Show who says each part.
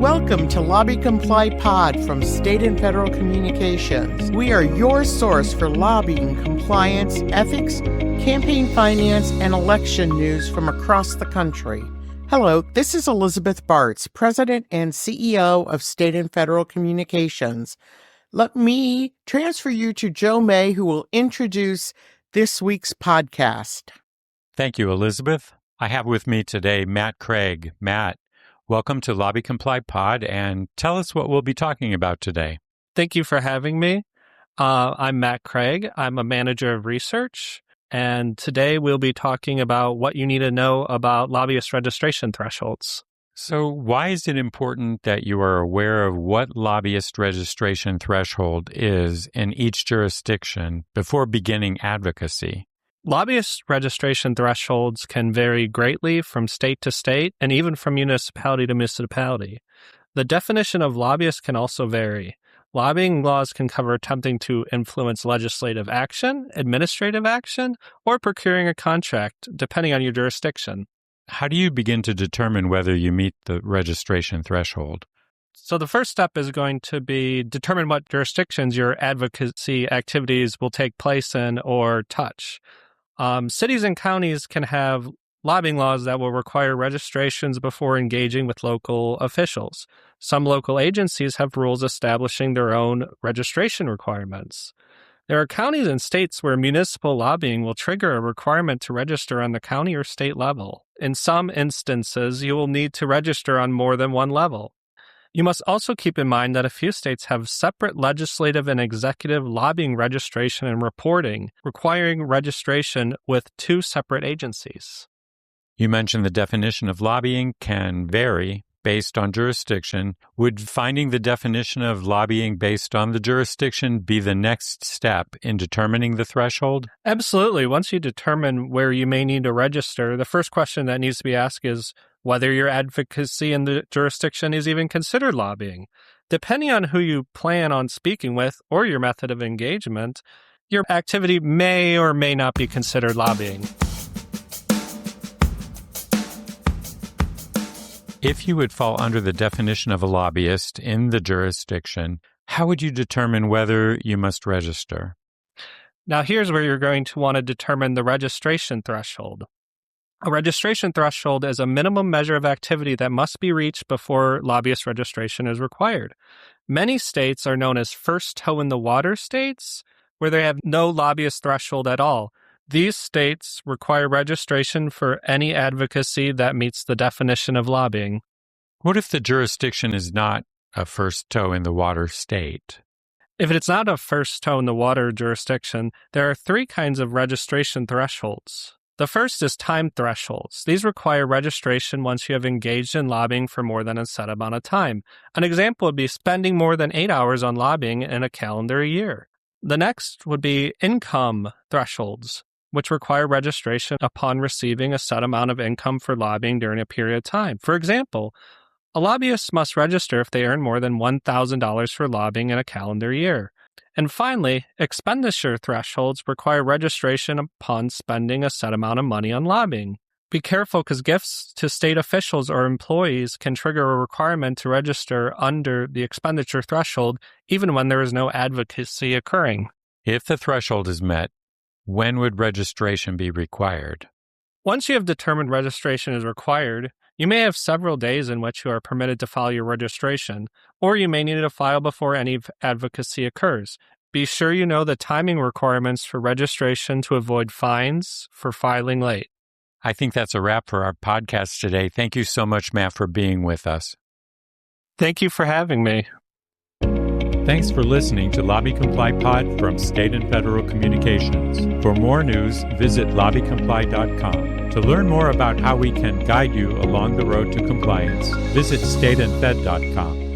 Speaker 1: Welcome to LobbyComply Pod from State and Federal Communications. We are your source for lobbying, compliance, ethics, campaign finance, and election news from across the country. Hello, this is Elizabeth Bartz, President and CEO of State and Federal Communications. Let me transfer you to Joe May, who will introduce this week's podcast.
Speaker 2: Thank you, Elizabeth. I have with me today Matt Kraig. Matt, welcome to LobbyComply Pod, and tell us what we'll be talking about today.
Speaker 3: Thank you for having me. I'm Matt Kraig. I'm a manager of research, and today we'll be talking about what you need to know about lobbyist registration thresholds.
Speaker 2: So why is it important that you are aware of what lobbyist registration threshold is in each jurisdiction before beginning advocacy?
Speaker 3: Lobbyist registration thresholds can vary greatly from state to state and even from municipality to municipality. The definition of lobbyist can also vary. Lobbying laws can cover attempting to influence legislative action, administrative action, or procuring a contract, depending on your jurisdiction.
Speaker 2: How do you begin to determine whether you meet the registration threshold?
Speaker 3: So the first step is going to be determine what jurisdictions your advocacy activities will take place in or touch. Cities and counties can have lobbying laws that will require registrations before engaging with local officials. Some local agencies have rules establishing their own registration requirements. There are counties and states where municipal lobbying will trigger a requirement to register on the county or state level. In some instances, you will need to register on more than one level. You must also keep in mind that a few states have separate legislative and executive lobbying registration and reporting, requiring registration with two separate agencies.
Speaker 2: You mentioned the definition of lobbying can vary based on jurisdiction. Would finding the definition of lobbying based on the jurisdiction be the next step in determining the threshold?
Speaker 3: Absolutely. Once you determine where you may need to register, the first question that needs to be asked is whether your advocacy in the jurisdiction is even considered lobbying. Depending on who you plan on speaking with or your method of engagement, your activity may or may not be considered lobbying.
Speaker 2: If you would fall under the definition of a lobbyist in the jurisdiction, how would you determine whether you must register?
Speaker 3: Now, here's where you're going to want to determine the registration threshold. A registration threshold is a minimum measure of activity that must be reached before lobbyist registration is required. Many states are known as first toe in the water states, where they have no lobbyist threshold at all. These states require registration for any advocacy that meets the definition of lobbying.
Speaker 2: What if the jurisdiction is not a first toe in the water state?
Speaker 3: If it's not a first toe in the water jurisdiction, there are three kinds of registration thresholds. The first is time thresholds. These require registration once you have engaged in lobbying for more than a set amount of time. An example would be spending more than 8 hours on lobbying in a calendar year. The next would be income thresholds, which require registration upon receiving a set amount of income for lobbying during a period of time. For example, a lobbyist must register if they earn more than $1,000 for lobbying in a calendar year. And finally, expenditure thresholds require registration upon spending a set amount of money on lobbying. Be careful because gifts to state officials or employees can trigger a requirement to register under the expenditure threshold, even when there is no advocacy occurring.
Speaker 2: If the threshold is met, when would registration be required?
Speaker 3: Once you have determined registration is required, you may have several days in which you are permitted to file your registration, or you may need to file before any advocacy occurs. Be sure you know the timing requirements for registration to avoid fines for filing late.
Speaker 2: I think that's a wrap for our podcast today. Thank you so much, Matt, for being with us.
Speaker 3: Thank you for having me.
Speaker 2: Thanks for listening to LobbyComply Pod from State and Federal Communications. For more news, visit LobbyComply.com. To learn more about how we can guide you along the road to compliance, visit stateandfed.com.